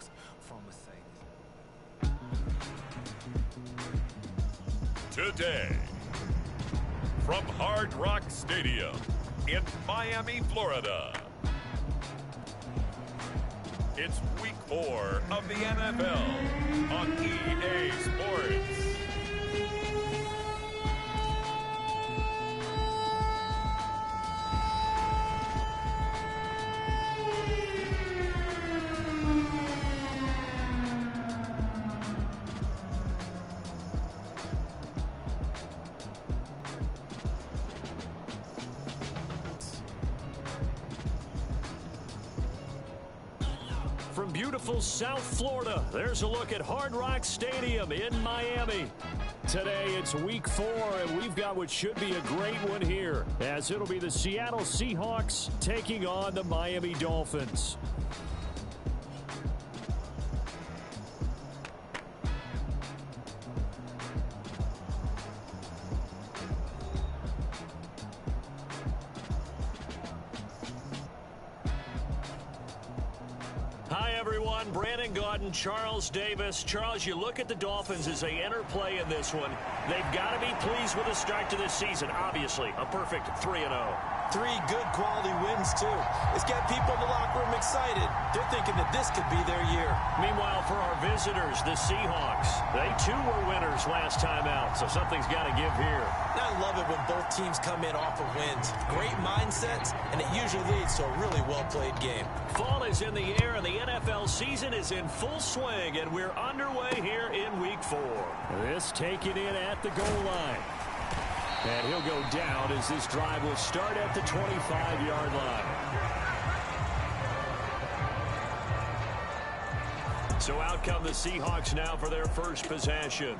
Seahawks from Mercedes. Today, from Hard Rock Stadium in Miami, Florida, it's Week 4 of the NFL on EA Sports. From beautiful South Florida, there's a look at Hard Rock Stadium in Miami. Today, it's Week 4, and we've got what should be a great one here, as it'll be the Seattle Seahawks taking on the Miami Dolphins. Charles Davis. Charles, you look at the Dolphins as they enter play in this one. They've got to be pleased with the start to this season. Obviously, a perfect 3-0. 3 good quality wins, too. It's got people in the locker room excited. They're thinking that this could be their year. Meanwhile, for our visitors, the Seahawks, they too were winners last time out, so something's got to give here. I love it when both teams come in off of wins. Great mindsets, and it usually leads to a really well-played game. Fall is in the air, and the NFL season is in full swing, and we're underway here in Week 4. This taken in at the goal line. And he'll go down as this drive will start at the 25-yard line. So out come the Seahawks now for their first possession.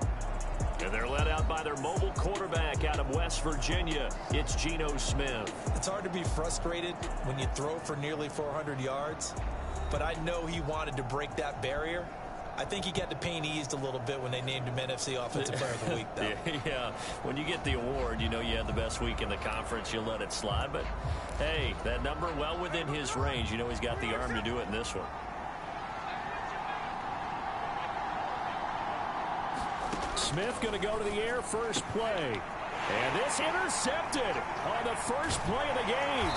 And they're led out by their mobile quarterback out of West Virginia. It's Geno Smith. It's hard to be frustrated when you throw for nearly 400 yards, but I know he wanted to break that barrier. I think he got the pain eased a little bit when they named him NFC Offensive Player of the Week, though. Yeah, when you get the award, you know you had the best week in the conference, you'll let it slide. But, hey, that number well within his range. You know he's got the arm to do it in this one. Smith going to go to the air first play. And this intercepted on the first play of the game.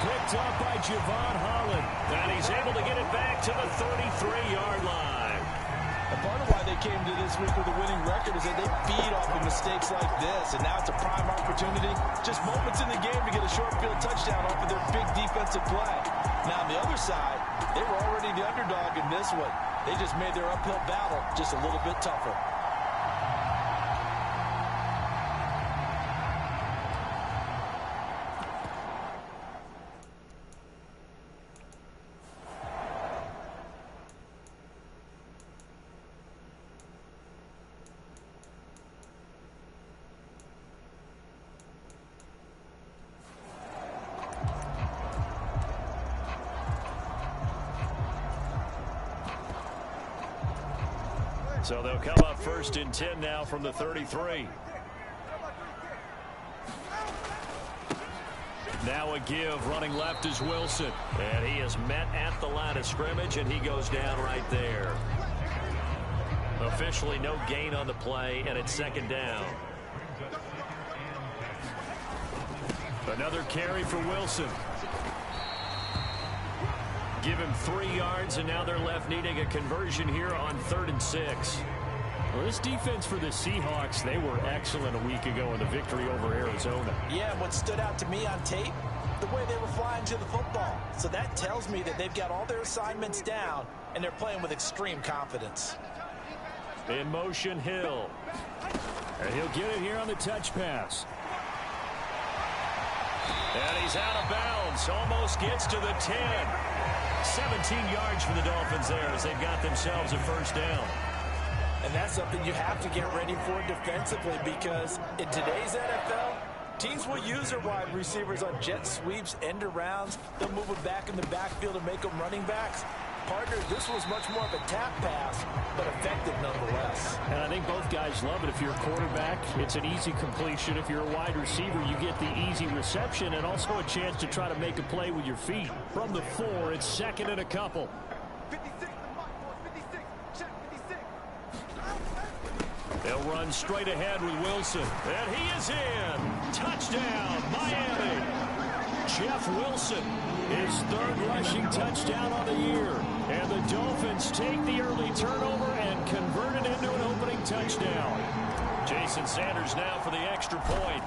Picked up by Javon Holland. And he's able to get it back to the 33-yard line. And part of why they came to this week with a winning record is that they feed off of mistakes like this. And now it's a prime opportunity. Just moments in the game to get a short field touchdown off of their big defensive play. Now on the other side, they were already the underdog in this one. They just made their uphill battle just a little bit tougher. So they'll come up first and 10 now from the 33. Now a give, running left is Wilson. And he is met at the line of scrimmage, and he goes down right there. Officially no gain on the play, and it's second down. Another carry for Wilson. Give him 3 yards, and now they're left needing a conversion here on 3rd and 6. Well, this defense for the Seahawks, they were excellent a week ago in the victory over Arizona. Yeah, and what stood out to me on tape, the way they were flying to the football. So that tells me that they've got all their assignments down, and they're playing with extreme confidence. In motion, Hill. And he'll get it here on the touch pass. And he's out of bounds. Almost gets to the 10. 17 yards for the Dolphins there as they've got themselves a first down. And that's something you have to get ready for defensively, because in today's NFL, teams will use their wide receivers on jet sweeps, end arounds. They'll move them back in the backfield and make them running backs. Partner, this was much more of a tap pass, but effective nonetheless. And I think both guys love it. If you're a quarterback, it's an easy completion. If you're a wide receiver, you get the easy reception and also a chance to try to make a play with your feet. From the 4, it's second and a couple. They'll run straight ahead with Wilson. And he is in. Touchdown, Miami. Jeff Wilson, his third rushing touchdown on the year. And the Dolphins take the early turnover and convert it into an opening touchdown. Jason Sanders now for the extra point.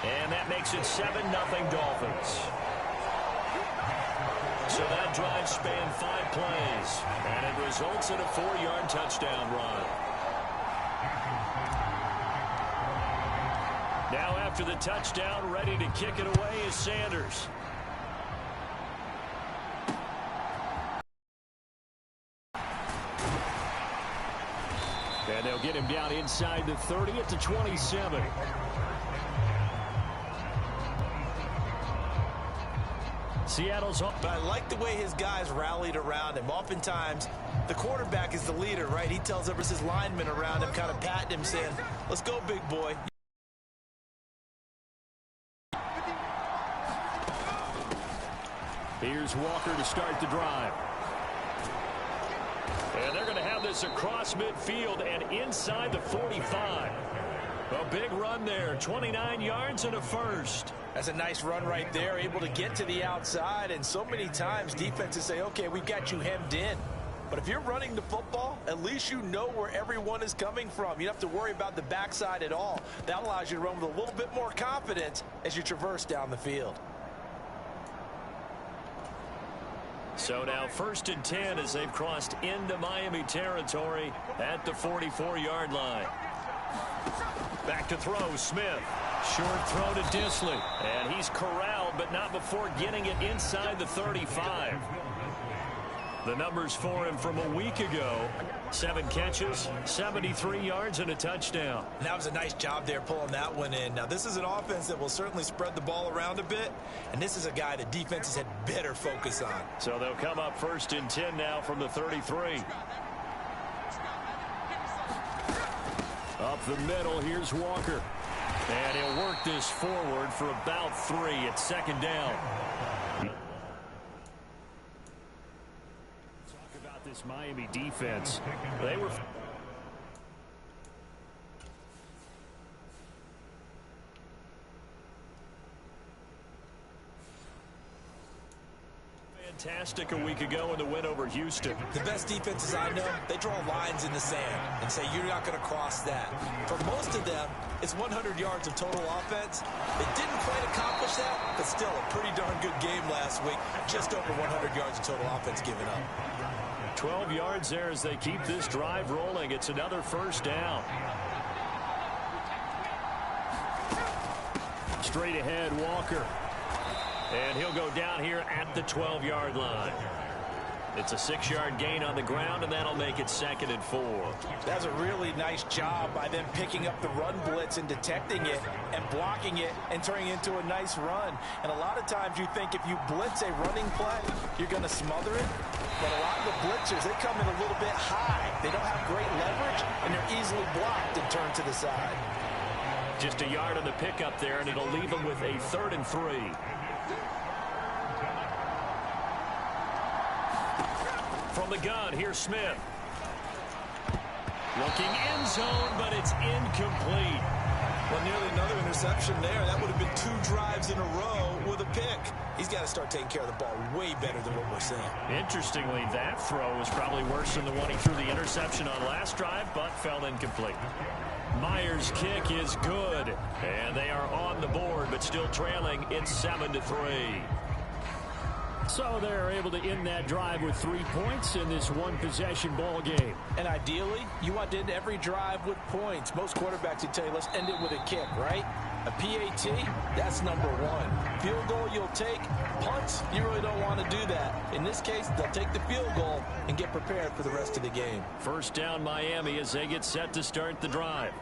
And that makes it 7-0 Dolphins. So that drive spanned 5 plays, and it results in a 4-yard touchdown run. Now after the touchdown, ready to kick it away is Sanders. And they'll get him down inside the 30 at the 27. Seattle's up. But I like the way his guys rallied around him. Oftentimes, the quarterback is the leader, right? He tells his linemen around him, kind of patting him, saying, let's go, big boy. Here's Walker to start the drive. And they're going to have this across midfield and inside the 45. A big run there, 29 yards and a first. That's a nice run right there, able to get to the outside. And so many times defenses say, okay, we've got you hemmed in. But if you're running the football, at least you know where everyone is coming from. You don't have to worry about the backside at all. That allows you to run with a little bit more confidence as you traverse down the field. So now 1st and 10 as they've crossed into Miami territory at the 44-yard line. Back to throw, Smith. Short throw to Disley. And he's corralled, but not before getting it inside the 35. The numbers for him from a week ago. 7 catches, 73 yards, and a touchdown. And that was a nice job there pulling that one in. Now, this is an offense that will certainly spread the ball around a bit. And this is a guy that defenses had better focus on. So they'll come up 1st and 10 now from the 33. Up the middle, here's Walker. And he'll work this forward for about 3 at 2nd down. Talk about this Miami defense. They were... fantastic a week ago in the win over Houston. The best defenses I know, they draw lines in the sand and say you're not going to cross that. For most of them, it's 100 yards of total offense. They didn't quite accomplish that, but still a pretty darn good game last week. Just over 100 yards of total offense given up. 12 yards there as they keep this drive rolling. It's another 1st down. Straight ahead, Walker. And he'll go down here at the 12-yard line. It's a 6-yard gain on the ground, and that'll make it 2nd and 4. That's a really nice job by them picking up the run blitz and detecting it and blocking it and turning it into a nice run. And a lot of times you think if you blitz a running play, you're going to smother it. But a lot of the blitzers, they come in a little bit high. They don't have great leverage, and they're easily blocked and turned to the side. Just a yard on the pickup there, and it'll leave them with a 3rd and 3. From the gun, here's Smith. Looking end zone, but it's incomplete. Well, nearly another interception there. That would have been 2 drives in a row with a pick. He's got to start taking care of the ball way better than what we're seeing. Interestingly, that throw was probably worse than the one he threw the interception on last drive, but fell incomplete. Myers' kick is good, and they are on the board, but still trailing. It's 7-3. So they're able to end that drive with 3 points in this one-possession ball game. And ideally, you want to end every drive with points. Most quarterbacks would tell you, let's end it with a kick, right? A PAT, that's number 1. Field goal you'll take. Punts, you really don't want to do that. In this case, they'll take the field goal and get prepared for the rest of the game. 1st down Miami as they get set to start the drive.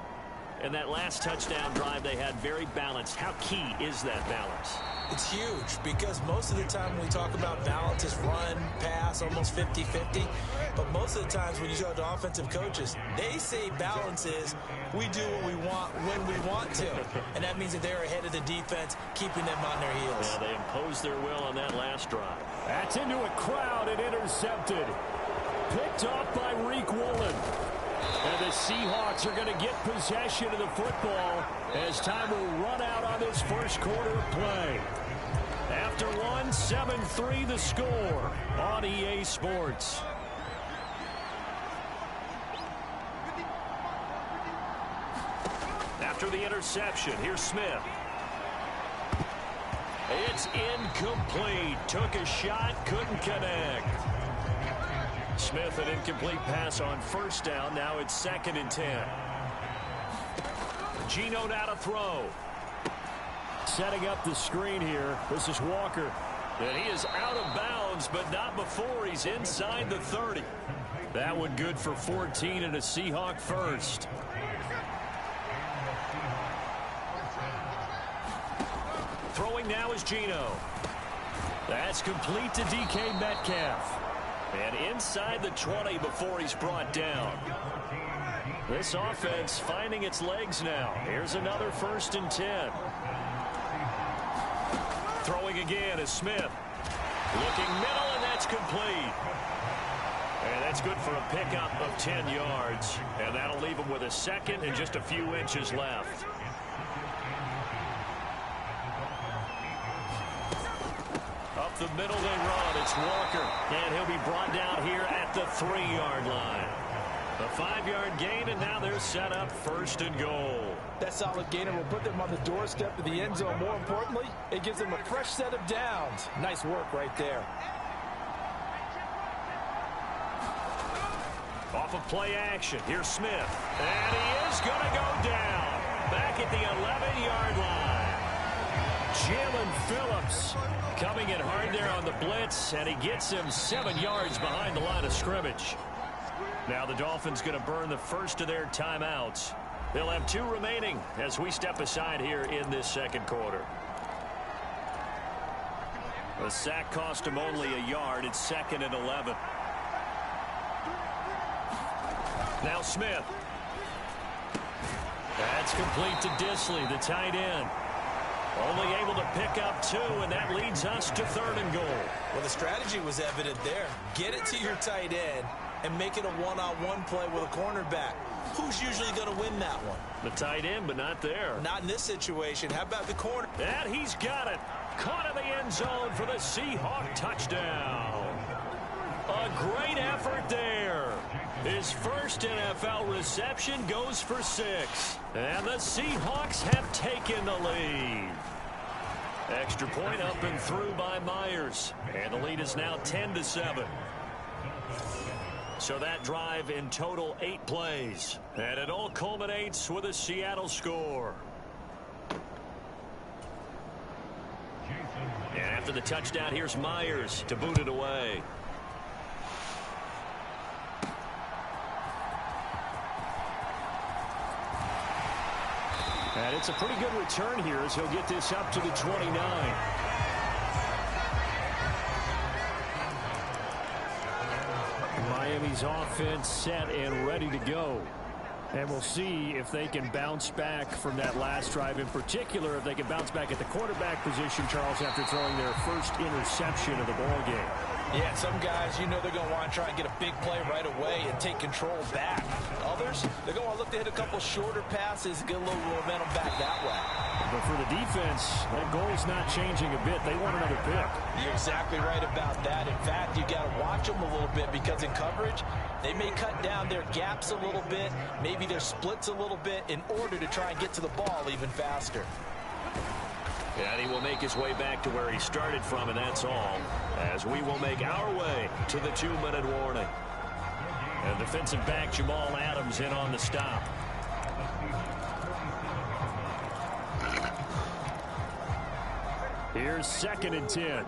And that last touchdown drive they had very balanced. How key is that balance? It's huge because most of the time when we talk about balance, it's run, pass, almost 50-50. But most of the times when you talk to offensive coaches, they say balance is we do what we want when we want to. And that means that they're ahead of the defense, keeping them on their heels. Yeah, they imposed their will on that last drive. That's into a crowd and intercepted. picked off by Reek Woolen. And the Seahawks are going to get possession of the football as time will run out on this first quarter of play. After one, 7-3 the score on EA Sports. After the interception, here's Smith. It's incomplete. Took a shot, couldn't connect. Smith, an incomplete pass on first down. Now it's 2nd and 10. Geno now to throw. Setting up the screen here. This is Walker. And he is out of bounds, but not before he's inside the 30. That one good for 14 and a Seahawk first. Throwing now is Geno. That's complete to DK Metcalf. And inside the 20 before he's brought down. This offense finding its legs now. Here's another 1st and 10. Throwing again is Smith. Looking middle, and that's complete. And that's good for a pickup of 10 yards. And that'll leave him with a 2nd and just a few inches left. Up the middle they run. It's Walker. And he'll be brought down here at the 3-yard line. A 5-yard gain, and now they're set up 1st and goal. That solid gainer will put them on the doorstep of the end zone. More importantly, it gives them a fresh set of downs. Nice work right there. Off of play action, here's Smith. And he is going to go down. Back at the 11-yard line. Jalen Phillips coming in hard there on the blitz, and he gets him 7 yards behind the line of scrimmage. Now the Dolphins going to burn the first of their timeouts. They'll have 2 remaining as we step aside here in this second quarter. The sack cost him only a yard. It's 2nd and 11. Now Smith. That's complete to Disley, the tight end. Only able to pick up 2, and that leads us to 3rd and goal. Well, the strategy was evident there. Get it to your tight end and make it a one-on-one play with a cornerback. Who's usually going to win that one? The tight end, but not there. Not in this situation. How about the corner? And he's got it. Caught in the end zone for the Seahawk touchdown. A great effort there. His first NFL reception goes for 6. And the Seahawks have taken the lead. Extra point up and through by Myers. And the lead is now 10-7. So that drive in total 8 plays. And it all culminates with a Seattle score. And after the touchdown, here's Myers to boot it away. And it's a pretty good return here as he'll get this up to the 29. Miami's offense set and ready to go. And we'll see if they can bounce back from that last drive. In particular, if they can bounce back at the quarterback position, Charles, after throwing their first interception of the ball game. Yeah, some guys, you know they're going to want to try and get a big play right away and take control back. Others, they're going to look to hit a couple shorter passes and get a little momentum back that way. But for the defense, that goal's not changing a bit. They want another pick. You're exactly right about that. In fact, you got to watch them a little bit because in coverage, they may cut down their gaps a little bit, maybe their splits a little bit in order to try and get to the ball even faster. And he will make his way back to where he started from, and that's all, as we will make our way to the 2-minute warning. And defensive back Jamal Adams in on the stop. Here's 2nd and 10.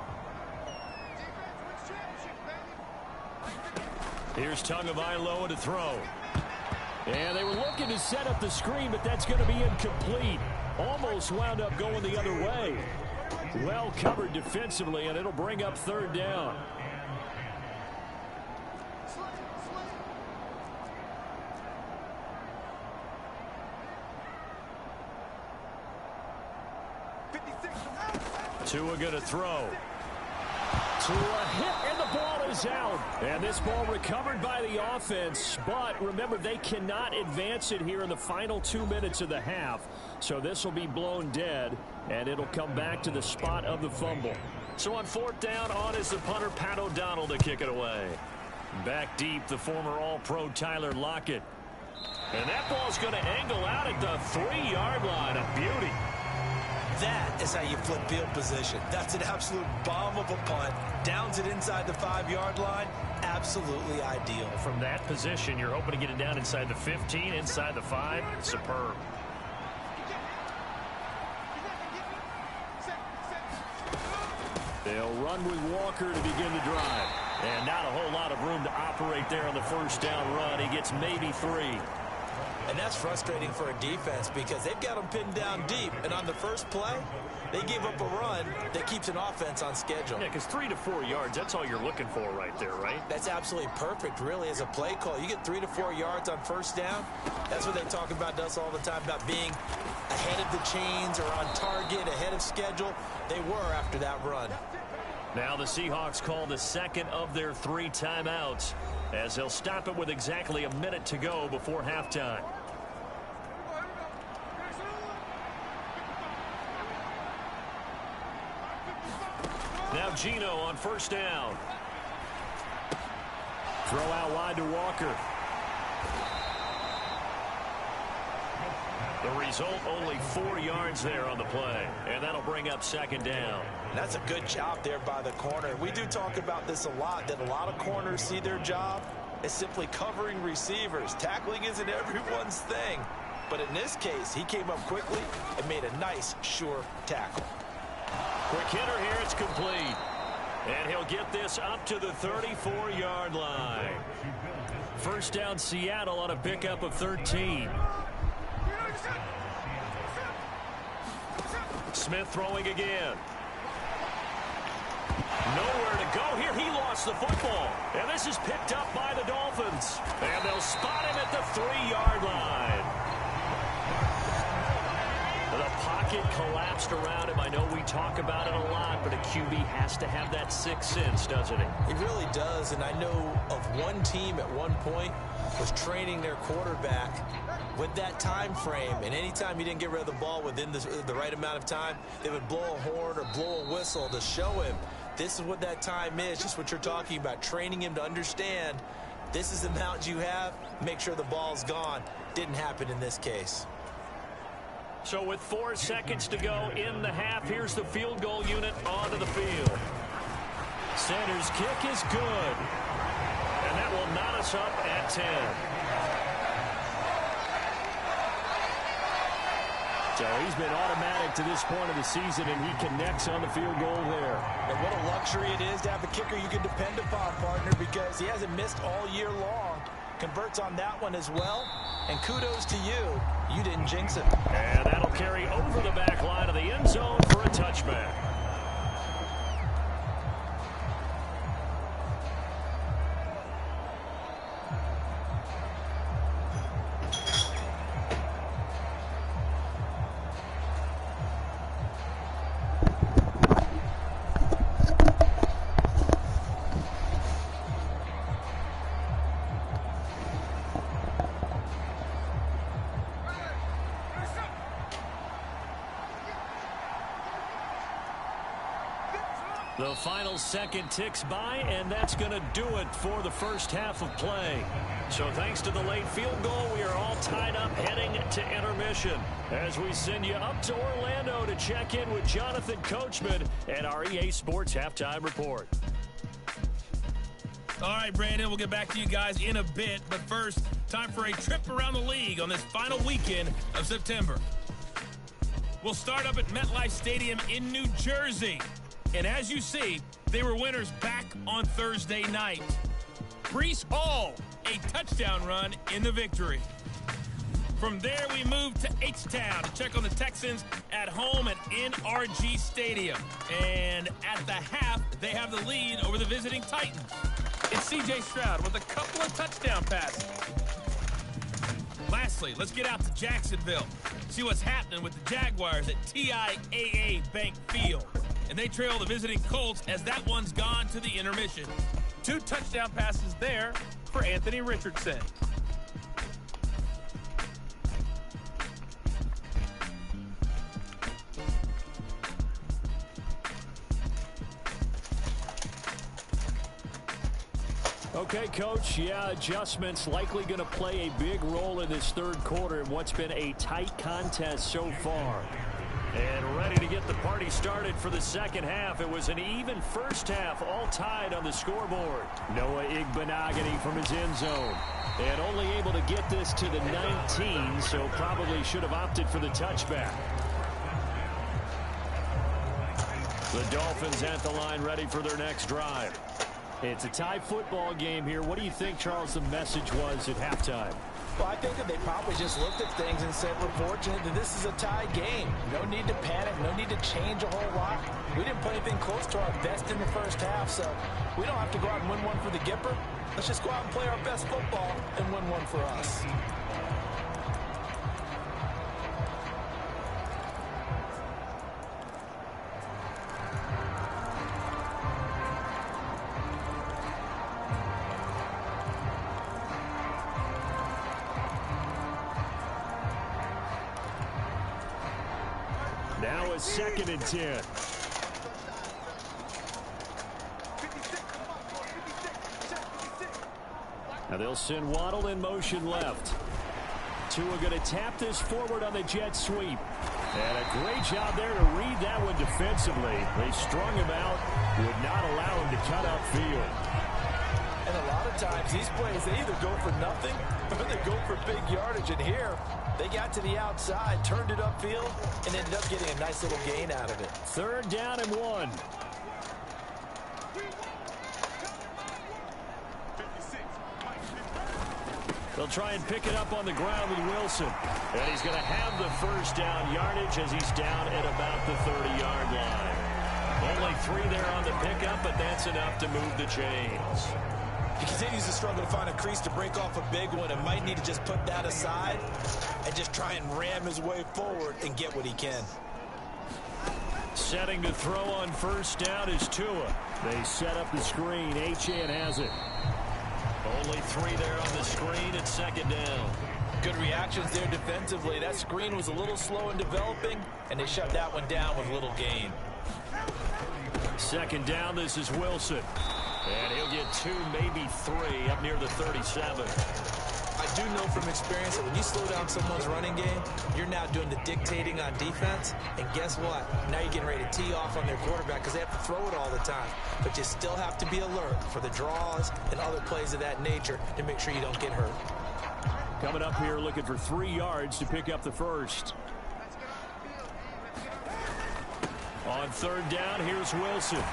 Here's Tagovailoa to throw. And they were looking to set up the screen, but that's going to be incomplete. Almost wound up going the other way. Well covered defensively, and it'll bring up 3rd down. Tua going to throw. To a hit, and the ball is out. And this ball recovered by the offense. But remember, they cannot advance it here in the final 2 minutes of the half. So this will be blown dead, and it'll come back to the spot of the fumble. So on 4th down, on is the punter, Pat O'Donnell, to kick it away. Back deep, the former All-Pro Tyler Lockett. And that ball's going to angle out at the 3-yard line. A beauty. That is how you flip field position. That's an absolute bomb of a punt. Downs it inside the 5-yard line. Absolutely ideal. From that position, you're hoping to get it down inside the 15, inside the 5. Superb. They'll run with Walker to begin the drive. And not a whole lot of room to operate there on the 1st down run. He gets maybe 3. And that's frustrating for a defense because they've got them pinned down deep. And on the first play, they give up a run that keeps an offense on schedule. Yeah, because 3 to 4 yards, that's all you're looking for right there, right? That's absolutely perfect, really, as a play call. You get 3 to 4 yards on 1st down. That's what they talk about to us all the time, about being ahead of the chains or on target, ahead of schedule. They were after that run. Now the Seahawks call the 2nd of their 3 timeouts, as they'll stop it with exactly a minute to go before halftime. Now Geno on 1st down. Throw out wide to Walker. The result, only 4 yards there on the play. And that'll bring up 2nd down. That's a good job there by the corner. We do talk about this a lot, that a lot of corners see their job as simply covering receivers. Tackling isn't everyone's thing. But in this case, he came up quickly and made a nice, sure tackle. Quick hitter here, it's complete. And he'll get this up to the 34-yard line. 1st down Seattle on a pickup of 13. Smith throwing again. Nowhere to go here. He lost the football. And this is picked up by the Dolphins. And they'll spot him at the 3-yard line. The pocket collapsed around him. I know we talk about it a lot, but a QB has to have that 6th sense, doesn't he? He really does, and I know of one team at one point was training their quarterback with that time frame, and anytime he didn't get rid of the ball within the right amount of time, they would blow a horn or blow a whistle to show him this is what that time is, just what you're talking about, training him to understand this is the amount you have, make sure the ball's gone. Didn't happen in this case. So with 4 seconds to go in the half, here's the field goal unit onto the field. Sanders' kick is good. And that will knot us up at 10. So he's been automatic to this point of the season, and he connects on the field goal there. And what a luxury it is to have a kicker you can depend upon, partner, because he hasn't missed all year long. Converts on that one as well. And kudos to you. You didn't jinx it. And that'll carry over the back line of the end zone for a touchback. The final second ticks by, and that's going to do it for the first half of play. So thanks to the late field goal, we are all tied up heading to intermission as we send you up to Orlando to check in with Jonathan Coachman and our EA Sports Halftime Report. All right, Brandon, we'll get back to you guys in a bit. But first, time for a trip around the league on this final weekend of September. We'll start up at MetLife Stadium in New Jersey. And as you see, they were winners back on Thursday night. Breece Hall, a touchdown run in the victory. From there, we move to H-Town to check on the Texans at home at NRG Stadium. And at the half, they have the lead over the visiting Titans. It's C.J. Stroud with a couple of touchdown passes. Lastly, let's get out to Jacksonville. See what's happening with the Jaguars at TIAA Bank Field. and they trail the visiting Colts as that one's gone to the intermission. 2 touchdown passes there for Anthony Richardson. Okay, Coach, adjustments likely going to play a big role in this third quarter in what's been a tight contest so far. And ready to get the party started for the second half. It was an even first half, all tied on the scoreboard. Noah Igbenogany from his end zone. And only able to get this to the 19, so probably should have opted for the touchback. The Dolphins at the line ready for their next drive. It's a tie football game here. What do you think, Charles, the message was at halftime? Well, I think that they probably just looked at things and said, we're fortunate that this is a tie game. No need to panic, no need to change a whole lot. We didn't put anything close to our best in the first half, so we don't have to go out and win one for the Gipper. Let's just go out and play our best football and win one for us. Now a 2nd and 10. Now they'll send Waddle in motion left. Tua going to tap this forward on the jet sweep. And a great job there to read that one defensively. They strung him out, would not allow him to cut upfield. And a lot of times these plays, they either go for nothing or they go for big yardage. And here, they got to the outside, turned it upfield, and ended up getting a nice little gain out of it. 3rd down and 1. They'll try and pick it up on the ground with Wilson. And he's going to have the first down yardage as he's down at about the 30-yard line. Only 3 there on the pickup, but that's enough to move the chains. He continues to struggle to find a crease to break off a big one and might need to just put that aside and just try and ram his way forward and get what he can. Setting to throw on first down is Tua. They set up the screen. Achane has it. Only 3 there on the screen at 2nd down. Good reactions there defensively. That screen was a little slow in developing, and they shut that one down with little gain. 2nd down, this is Wilson. And he'll get 2, maybe 3 up near the 37. I do know from experience that when you slow down someone's running game, you're now doing the dictating on defense. And guess what? Now you're getting ready to tee off on their quarterback because they have to throw it all the time. But you still have to be alert for the draws and other plays of that nature to make sure you don't get hurt. Coming up here looking for 3 yards to pick up the first. On 3rd down, here's Wilson.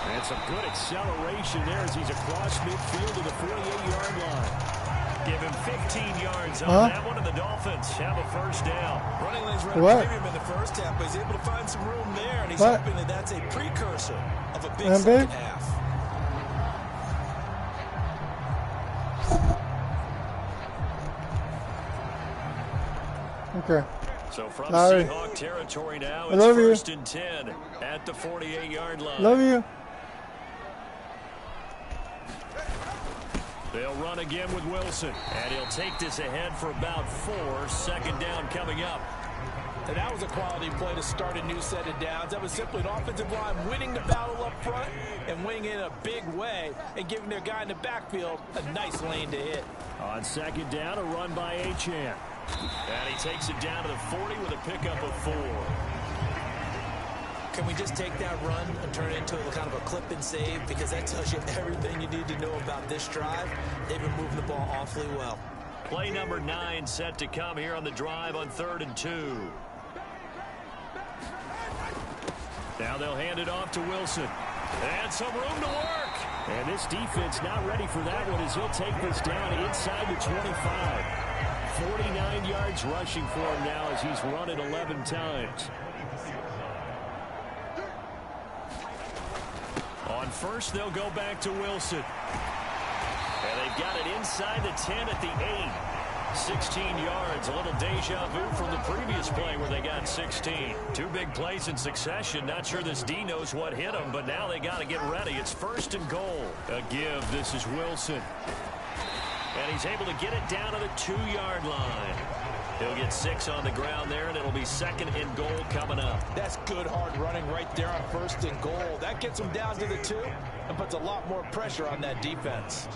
And some good acceleration there as he's across midfield to the 48-yard line. Give him 15 yards on that one, and the Dolphins have a first down. Running lanes ran a premium in the first half, but he's able to find some room there, and he's hoping that that's a precursor of a big second half. Okay. So from Seahawk territory now, it's 1st and 10 at the 48-yard line. Love you. They'll run again with Wilson, and he'll take this ahead for about 4. 2nd down coming up. And that was a quality play to start a new set of downs. That was simply an offensive line winning the battle up front and winning it in a big way and giving their guy in the backfield a nice lane to hit. On 2nd down, a run by Achane. And he takes it down to the 40 with a pickup of 4. Can we just take that run and turn it into a kind of a clip and save? Because that tells you everything you need to know about this drive. They've been moving the ball awfully well. Play number 9 set to come here on the drive on 3rd and 2. Now they'll hand it off to Wilson. And some room to work. And this defense not ready for that one as he'll take this down inside the 25. 49 yards rushing for him now as he's run it 11 times. On first, they'll go back to Wilson. And they've got it inside the 10 at the 8. 16 yards, a little deja vu from the previous play where they got 16. Two big plays in succession. Not sure this D knows what hit him, but now they got to get ready. It's 1st and goal. A give. This is Wilson. And he's able to get it down to the 2-yard line. He'll get 6 on the ground there, and it'll be 2nd and goal coming up. That's good hard running right there on 1st and goal. That gets him down to the 2 and puts a lot more pressure on that defense.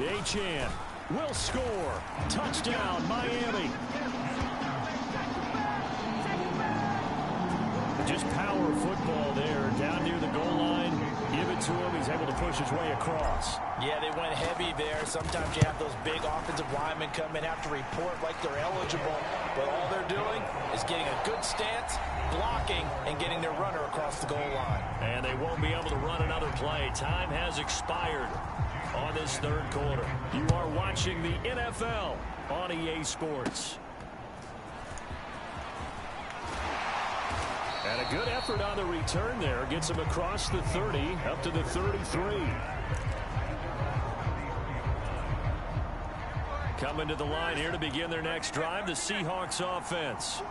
Achan will score. Touchdown, Miami. Just power football there. Down near the goal line. Give it to him. He's able to push his way across. Yeah, they went heavy there. Sometimes you have those big offensive linemen come in, have to report like they're eligible. But all they're doing is getting a good stance, blocking, and getting their runner across the goal line. And they won't be able to run another play. Time has expired on this 3rd quarter. You are watching the NFL on EA Sports. And a good effort on the return there. Gets him across the 30, up to the 33. Coming to the line here to begin their next drive, the Seahawks offense.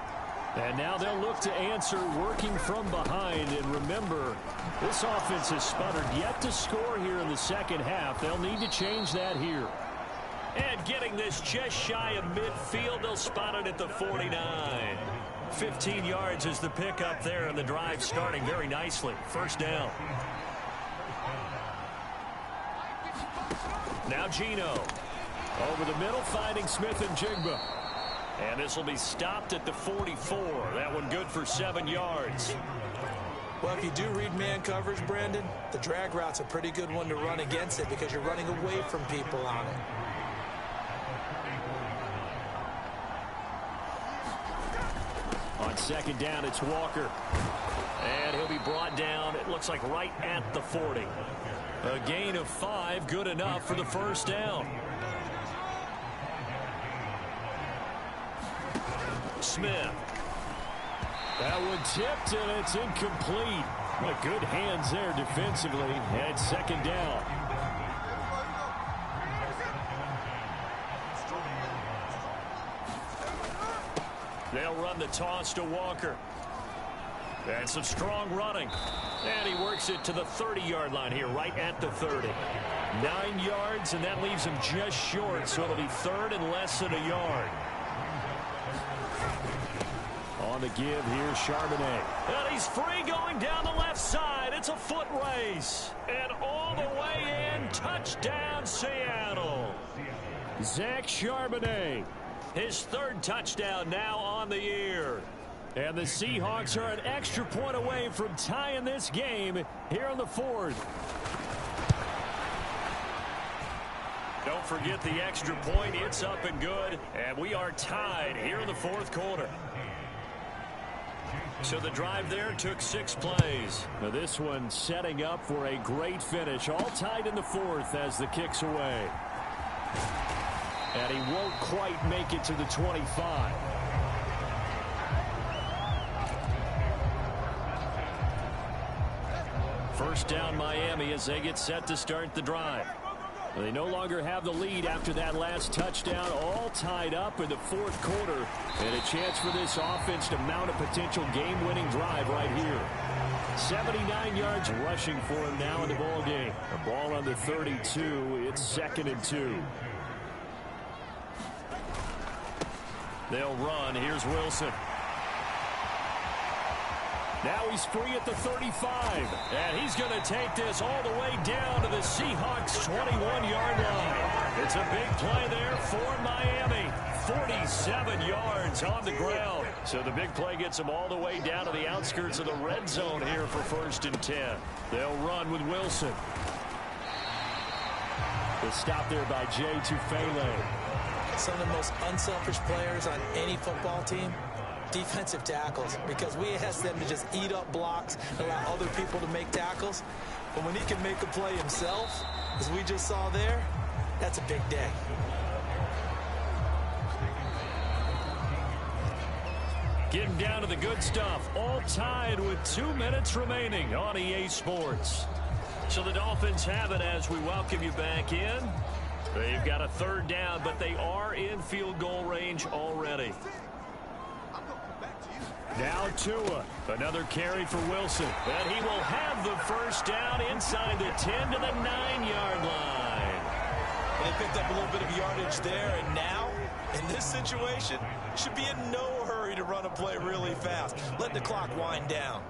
And now they'll look to answer working from behind. And remember, this offense has sputtered yet to score here in the 2nd half. They'll need to change that here. And getting this just shy of midfield, they'll spot it at the 49. 15 yards is the pickup there, and the drive starting very nicely. 1st down. Now Geno. Over the middle, finding Smith and Jigba. And this will be stopped at the 44. That one good for 7 yards. Well, if you do read man coverage, Brandon, the drag route's a pretty good one to run against it because you're running away from people on it. On 2nd down, it's Walker. And he'll be brought down, it looks like right at the 40. A gain of 5, good enough for the 1st down. Smith. That one tipped, and it's incomplete. But good hands there defensively. And 2nd down. They'll run the toss to Walker. And some strong running. And he works it to the 30-yard line here, right at the 30. 9 yards, and that leaves him just short, so it'll be 3rd and less than a yard. On the give here, Charbonnet. And he's free going down the left side. It's a foot race. And all the way in, touchdown, Seattle. Zach Charbonnet. His 3rd touchdown now on the year. And the Seahawks are an extra point away from tying this game here in the 4th. Don't forget the extra point. It's up and good. And we are tied here in the 4th quarter. So the drive there took 6 plays. Now this one setting up for a great finish. All tied in the 4th as the kick's away. And he won't quite make it to the 25. First down Miami as they get set to start the drive. They no longer have the lead after that last touchdown, all tied up in the 4th quarter. And a chance for this offense to mount a potential game-winning drive right here. 79 yards rushing for him now in the ball game. A ball on the 32. It's 2nd and 2. They'll run. Here's Wilson. Now he's free at the 35. And he's going to take this all the way down to the Seahawks' 21-yard line. It's a big play there for Miami. 47 yards on the ground. So the big play gets them all the way down to the outskirts of the red zone here for 1st and 10. They'll run with Wilson. The stop there by Jay Tufele. Some of the most unselfish players on any football team, defensive tackles, because we ask them to just eat up blocks and allow other people to make tackles. But when he can make a play himself, as we just saw there, that's a big day. Getting down to the good stuff. All tied with 2 minutes remaining on EA Sports. So the Dolphins have it as we welcome you back in. They've got a third down, but they are in field goal range already. Now Tua. Another carry for Wilson. And he will have the first down inside the 10 to the 9-yard line. They picked up a little bit of yardage there, and now, in this situation, should be in no hurry to run a play really fast. Let the clock wind down.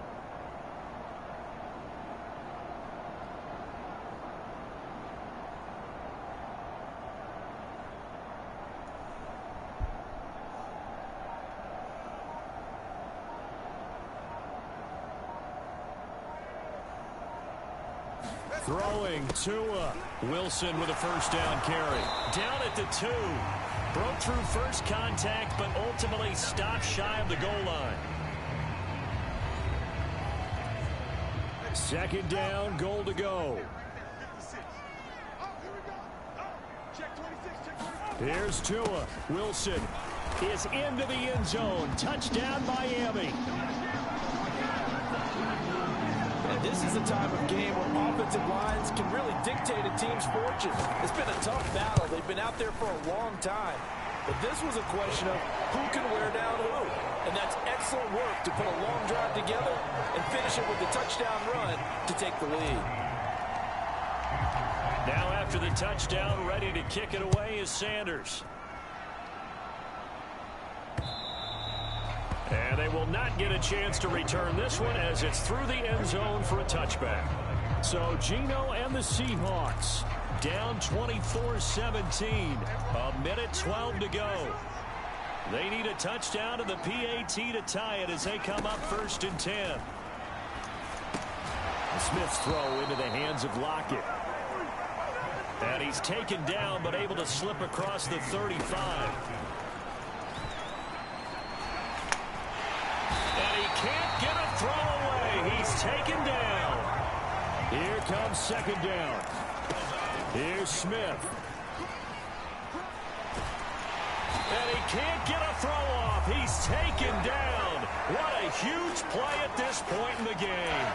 Throwing Tua. Wilson with a first down carry. Down at the 2. Broke through first contact, but ultimately stopped shy of the goal line. Second down, goal to go. Here's Tua. Wilson is into the end zone. Touchdown, Miami. And this is a time of game where offensive lines can really dictate a team's fortune. It's been a tough battle. They've been out there for a long time. But this was a question of who can wear down who. And that's excellent work to put a long drive together and finish it with a touchdown run to take the lead. Now after the touchdown, ready to kick it away is Sanders. And they will not get a chance to return this one as it's through the end zone for a touchback. So Geno and the Seahawks down 24-17. A minute 12 to go. They need a touchdown to the PAT to tie it as they come up 1st and 10. Smith's throw into the hands of Lockett. And he's taken down but able to slip across the 35. Can't get a throw away. He's taken down. Here comes second down. Here's Smith. And he can't get a throw off. He's taken down. What a huge play at this point in the game.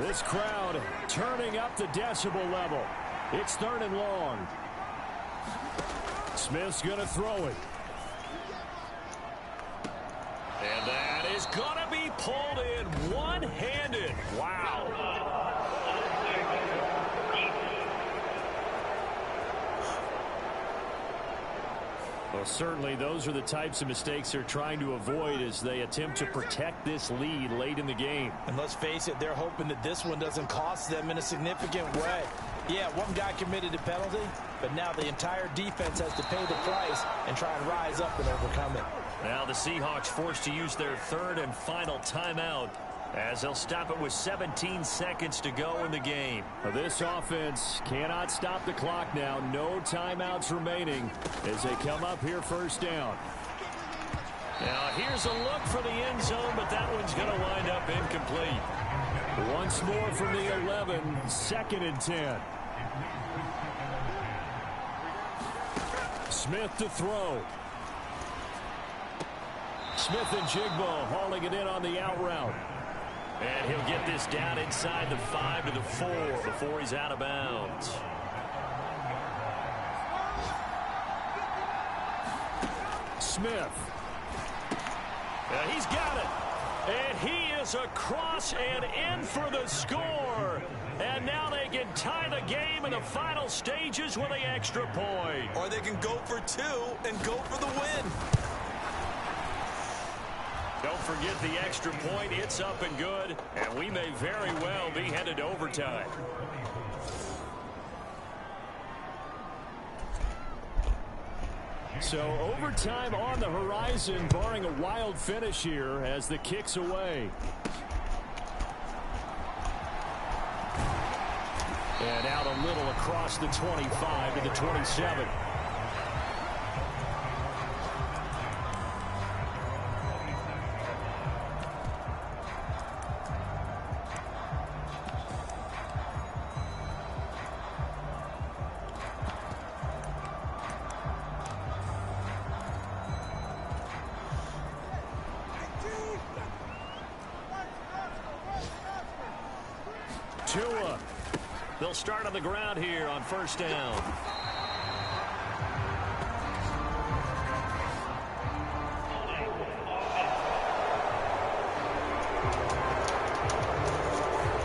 This crowd turning up the decibel level. It's 3rd and long. Smith's going to throw it. And that is going to be pulled in one-handed. Wow. Well, certainly those are the types of mistakes they're trying to avoid as they attempt to protect this lead late in the game. And let's face it, they're hoping that this one doesn't cost them in a significant way. Yeah, one guy committed a penalty, but now the entire defense has to pay the price and try and rise up and overcome it. Now the Seahawks forced to use their 3rd and final timeout as they'll stop it with 17 seconds to go in the game. This offense cannot stop the clock now. No timeouts remaining as they come up here 1st down. Now here's a look for the end zone, but that one's going to wind up incomplete. Once more from the 11, 2nd and 10. Smith to throw. Smith and Jigbo hauling it in on the out route. And he'll get this down inside the 5 to the 4 before he's out of bounds. Smith. He's got it. And he is across and in for the score. And now they can tie the game in the final stages with the extra point. Or they can go for 2 and go for the win. Don't forget the extra point. It's up and good. And we may very well be headed to overtime. So overtime on the horizon, barring a wild finish here as the kick's away. And out a little across the 25 to the 27. Tua. They'll start on the ground here on first down.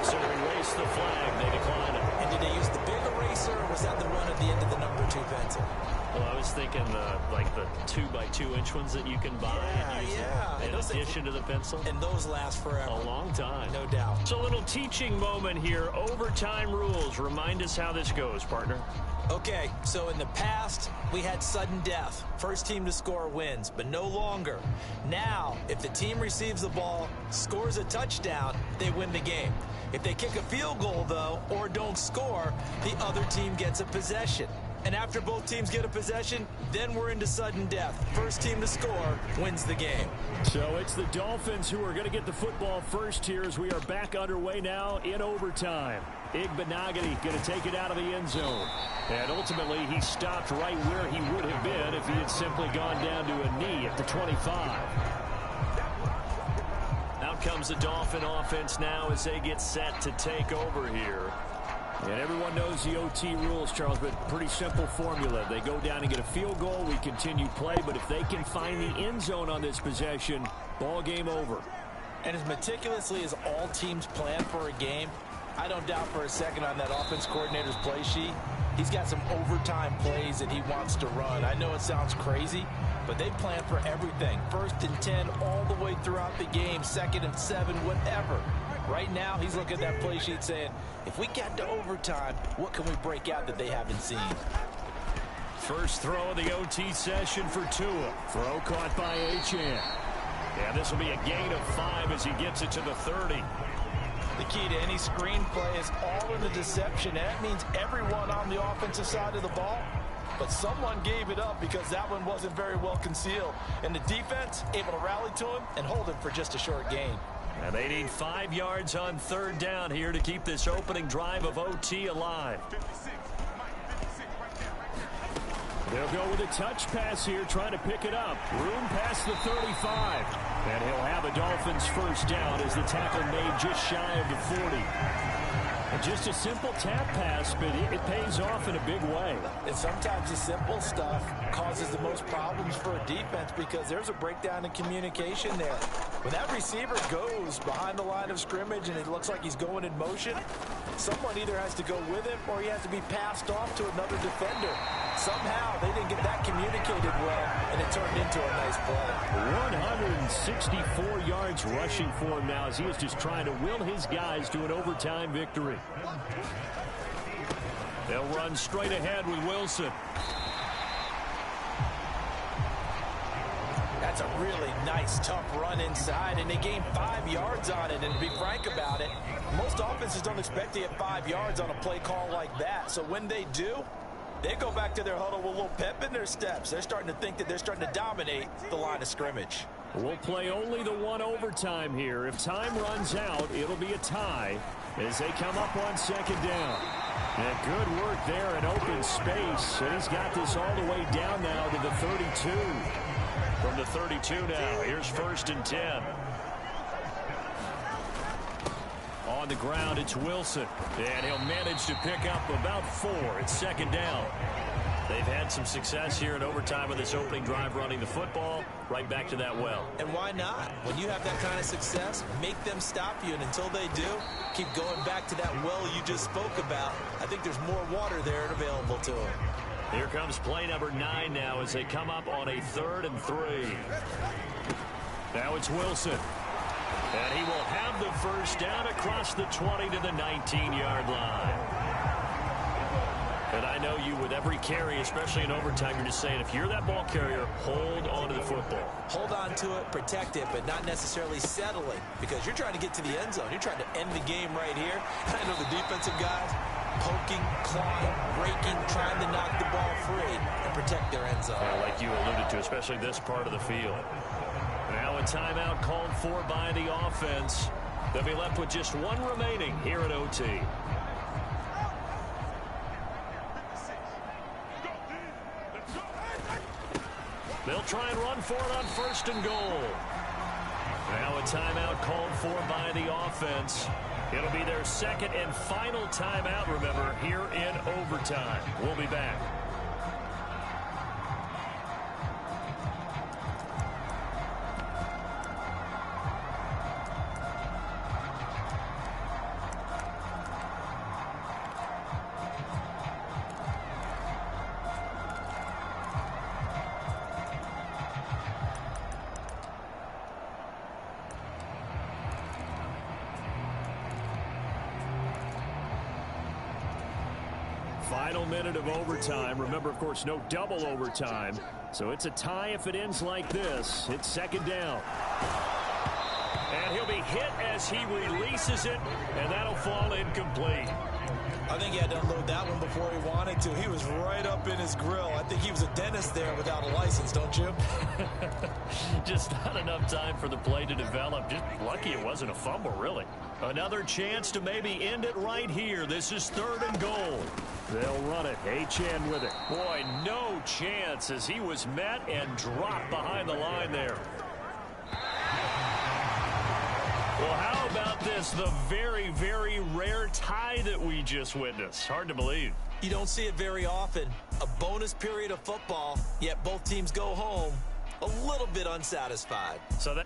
So they erase the flag. They decline it. And did they use the big eraser, or was that the run at the end of the number 2 pencil? Well, I was thinking the 2x2-inch ones that you can buy and use in addition to the pencil. And those last forever. A long time. No doubt. So a little teaching moment here. Overtime rules. Remind us how this goes, partner. Okay, so in the past, we had sudden death. First team to score wins, but no longer. Now, if the team receives the ball, scores a touchdown, they win the game. If they kick a field goal, though, or don't score, the other team gets a possession. And after both teams get a possession, then we're into sudden death. First team to score wins the game. So it's the Dolphins who are going to get the football first here as we are back underway now in overtime. Igbenogany going to take it out of the end zone. And ultimately, he stopped right where he would have been if he had simply gone down to a knee at the 25. Out comes the Dolphin offense now as they get set to take over here. And everyone knows the OT rules, Charles, but pretty simple formula. They go down and get a field goal, we continue play, but if they can find the end zone on this possession, ball game over. And as meticulously as all teams plan for a game, I don't doubt for a second on that offense coordinator's play sheet, he's got some overtime plays that he wants to run. I know it sounds crazy, but they plan for everything. 1st and 10 all the way throughout the game, 2nd and 7, whatever. Right now, he's looking at that play sheet saying, if we get to overtime, what can we break out that they haven't seen? First throw of the OT session for Tua. Throw caught by Achane. Yeah, this will be a gain of 5 as he gets it to the 30. The key to any screenplay is all in the deception, and that means everyone on the offensive side of the ball. But someone gave it up because that one wasn't very well concealed. And the defense able to rally to him and hold him for just a short gain. And they need 5 yards on 3rd down here to keep this opening drive of OT alive. They'll go with a touch pass here, trying to pick it up. Room past the 35. And he'll have a Dolphins first down as the tackle made just shy of the 40. And just a simple tap pass, but it pays off in a big way. And sometimes the simple stuff causes the most problems for a defense because there's a breakdown in communication there. When that receiver goes behind the line of scrimmage and it looks like he's going in motion, someone either has to go with him or he has to be passed off to another defender. Somehow they didn't get that communicated well, and it turned into a nice play. 164 yards rushing for him now as he is just trying to will his guys to an overtime victory. They'll run straight ahead with Wilson. That's a really nice, tough run inside, and they gained 5 yards on it. And to be frank about it, most offenses don't expect to get 5 yards on a play call like that. So when they do, they go back to their huddle with a little pep in their steps. They're starting to think that they're starting to dominate the line of scrimmage. We'll play only the one overtime here. If time runs out, it'll be a tie as they come up on 2nd down. And good work there in open space. And he's got this all the way down now to the 32. From the 32 now, here's 1st and 10. On the ground, it's Wilson. And he'll manage to pick up about 4 at 2nd down. They've had some success here in overtime with this opening drive running the football right back to that well. And why not? When you have that kind of success, make them stop you. And until they do, keep going back to that well you just spoke about. I think there's more water there available to them. Here comes play number 9 now as they come up on a 3rd and 3. Now it's Wilson. And he will have the first down across the 20 to the 19-yard line. And I know you, with every carry, especially in overtime, you're just saying, if you're that ball carrier, hold on to the football. Hold on to it, protect it, but not necessarily settling, because you're trying to get to the end zone. You're trying to end the game right here. I know the defensive guys poking, clawing, breaking, trying to knock the ball free and protect their end zone. Well, like you alluded to, especially this part of the field. Now a timeout called for by the offense. They'll be left with just one remaining here at OT. They'll try and run for it on 1st and goal. Now a timeout called for by the offense. It'll be their second and final timeout, remember, here in overtime. We'll be back. Final minute of overtime. Remember, of course, no double overtime. So it's a tie if it ends like this. It's second down. And he'll be hit as he releases it, and that'll fall incomplete. I think he had to unload that one before he wanted to. He was right up in his grill. I think he was a dentist there without a license, don't you? Just not enough time for the play to develop. Just lucky it wasn't a fumble, really. Another chance to maybe end it right here. This is 3rd and goal. They'll run it. Achane with it. Boy, no chance as he was met and dropped behind the line there. Well, how about this? The very, very rare tie that we just witnessed. Hard to believe. You don't see it very often. A bonus period of football, yet both teams go home a little bit unsatisfied. So that...